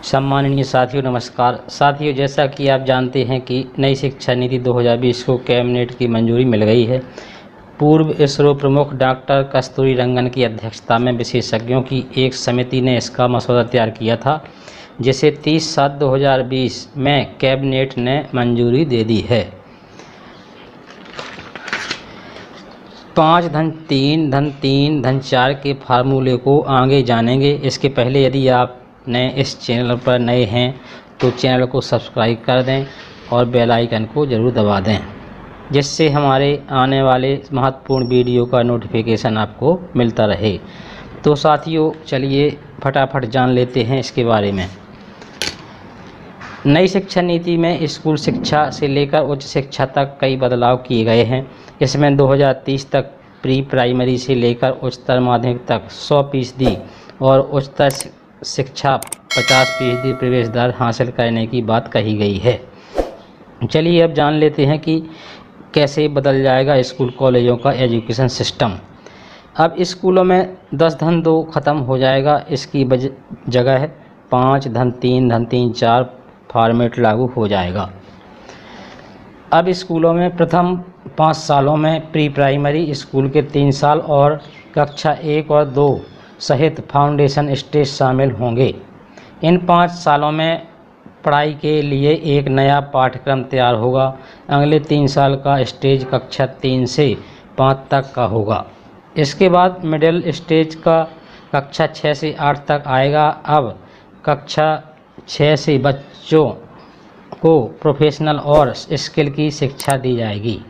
सम्माननीय साथियों, नमस्कार। साथियों, जैसा कि आप जानते हैं कि नई शिक्षा नीति 2020 को कैबिनेट की मंजूरी मिल गई है। पूर्व इसरो प्रमुख डॉक्टर कस्तूरी रंगन की अध्यक्षता में विशेषज्ञों की एक समिति ने इसका मसौदा तैयार किया था, जिसे 30/7/2020 में कैबिनेट ने मंजूरी दे दी है। 5-3-3-4 के फार्मूले को आगे जानेंगे। इसके पहले यदि आपने इस चैनल पर नए हैं तो चैनल को सब्सक्राइब कर दें और बेल आइकन को ज़रूर दबा दें, जिससे हमारे आने वाले महत्वपूर्ण वीडियो का नोटिफिकेशन आपको मिलता रहे। तो साथियों, चलिए फटाफट जान लेते हैं इसके बारे में। नई शिक्षा नीति में स्कूल शिक्षा से लेकर उच्च शिक्षा तक कई बदलाव किए गए हैं। इसमें 2030 तक प्री प्राइमरी से लेकर उच्चतर माध्यमिक तक 100% और उच्चतर शिक्षा 50% प्रवेश दर हासिल करने की बात कही गई है। चलिए अब जान लेते हैं कि कैसे बदल जाएगा स्कूल कॉलेजों का एजुकेशन सिस्टम। अब स्कूलों में 10-2 ख़त्म हो जाएगा। इसकी जगह 5-3-3-4 फॉर्मेट लागू हो जाएगा। अब स्कूलों में प्रथम 5 सालों में प्री प्राइमरी स्कूल के 3 साल और कक्षा 1 और 2 सहित फाउंडेशन स्टेज शामिल होंगे। इन 5 सालों में पढ़ाई के लिए एक नया पाठ्यक्रम तैयार होगा। अगले 3 साल का स्टेज कक्षा 3 से 5 तक का होगा। इसके बाद मिडिल स्टेज का कक्षा 6 से 8 तक आएगा। अब कक्षा 6 से बच्चों को प्रोफेशनल और स्किल की शिक्षा दी जाएगी।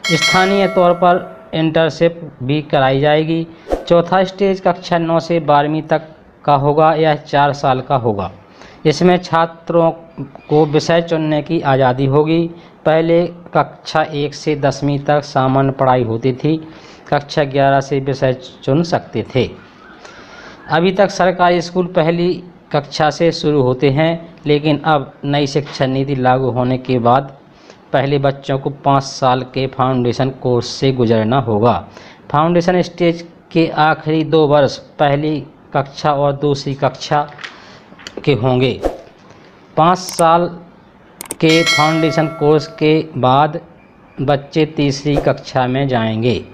स्थानीय तौर पर इंटर्नशिप भी कराई जाएगी। चौथा स्टेज कक्षा 9 से 12वीं तक का होगा। यह 4 साल का होगा। इसमें छात्रों को विषय चुनने की आज़ादी होगी। पहले कक्षा 1 से 10वीं तक सामान्य पढ़ाई होती थी। कक्षा 11 से विषय चुन सकते थे। अभी तक सरकारी स्कूल पहली कक्षा से शुरू होते हैं, लेकिन अब नई शिक्षा नीति लागू होने के बाद पहले बच्चों को 5 साल के फाउंडेशन कोर्स से गुजरना होगा। फाउंडेशन स्टेज के आखिरी 2 वर्ष पहली कक्षा और दूसरी कक्षा के होंगे। 5 साल के फाउंडेशन कोर्स के बाद बच्चे तीसरी कक्षा में जाएंगे,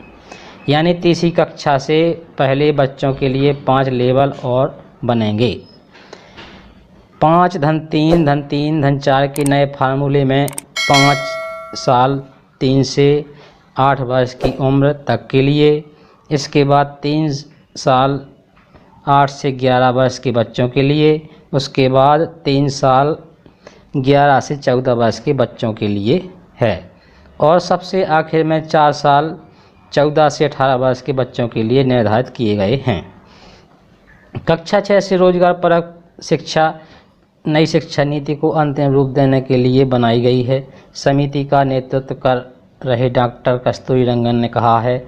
यानी तीसरी कक्षा से पहले बच्चों के लिए 5 लेवल और बनेंगे। 5-3-3-4 के नए फार्मूले में 5 साल 3 से 8 वर्ष की उम्र तक के लिए, इसके बाद 3 साल 8 से 11 वर्ष के बच्चों के लिए, उसके बाद 3 साल 11 से 14 वर्ष के बच्चों के लिए है, और सबसे आखिर में 4 साल 14 से 18 वर्ष के बच्चों के लिए निर्धारित किए गए हैं। कक्षा 6 से रोजगार परक शिक्षा नई शिक्षा नीति को अंतिम रूप देने के लिए बनाई गई है। समिति का नेतृत्व कर रहे डॉक्टर कस्तूरी रंगन ने कहा है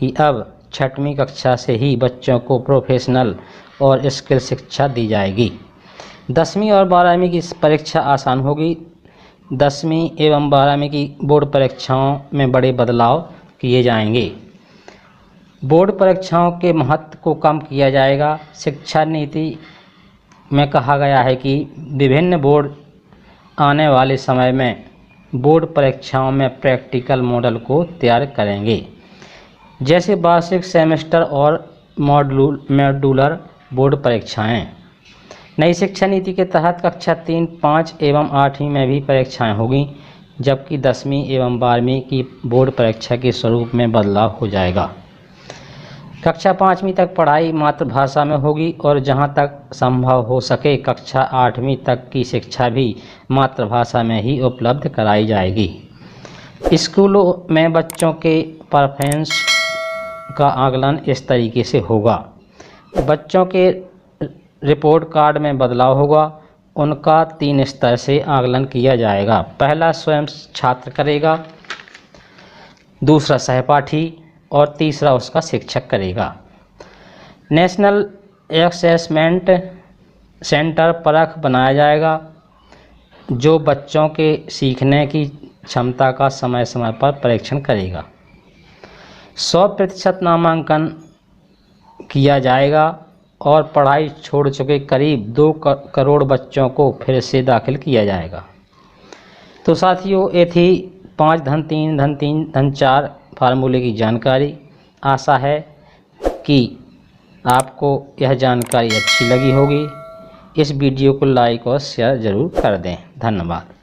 कि अब 6वीं कक्षा से ही बच्चों को प्रोफेशनल और स्किल शिक्षा दी जाएगी। 10वीं और 12वीं की परीक्षा आसान होगी। 10वीं एवं 12वीं की बोर्ड परीक्षाओं में बड़े बदलाव किए जाएंगे। बोर्ड परीक्षाओं के महत्व को कम किया जाएगा। शिक्षा नीति में कहा गया है कि विभिन्न बोर्ड आने वाले समय में बोर्ड परीक्षाओं में प्रैक्टिकल मॉडल को तैयार करेंगे, जैसे वार्षिक सेमेस्टर और मॉड्यूलर बोर्ड परीक्षाएं। नई शिक्षा नीति के तहत कक्षा 3, 5 एवं 8वीं में भी परीक्षाएं होगी, जबकि 10वीं एवं 12वीं की बोर्ड परीक्षा के स्वरूप में बदलाव हो जाएगा। कक्षा 5वीं तक पढ़ाई मातृभाषा में होगी और जहां तक संभव हो सके कक्षा 8वीं तक की शिक्षा भी मातृभाषा में ही उपलब्ध कराई जाएगी। स्कूलों में बच्चों के परफॉर्मेंस का आकलन इस तरीके से होगा। बच्चों के रिपोर्ट कार्ड में बदलाव होगा। उनका 3 स्तर से आकलन किया जाएगा। पहला स्वयं छात्र करेगा, दूसरा सहपाठी और तीसरा उसका शिक्षक करेगा। नेशनल असेसमेंट सेंटर परख बनाया जाएगा, जो बच्चों के सीखने की क्षमता का समय समय पर परीक्षण करेगा। 100% नामांकन किया जाएगा और पढ़ाई छोड़ चुके करीब 2 करोड़ बच्चों को फिर से दाखिल किया जाएगा। तो साथियों, ये थी 5 धन 3 धन 3 धन 4 फार्मूले की जानकारी। आशा है कि आपको यह जानकारी अच्छी लगी होगी। इस वीडियो को लाइक और शेयर ज़रूर कर दें। धन्यवाद।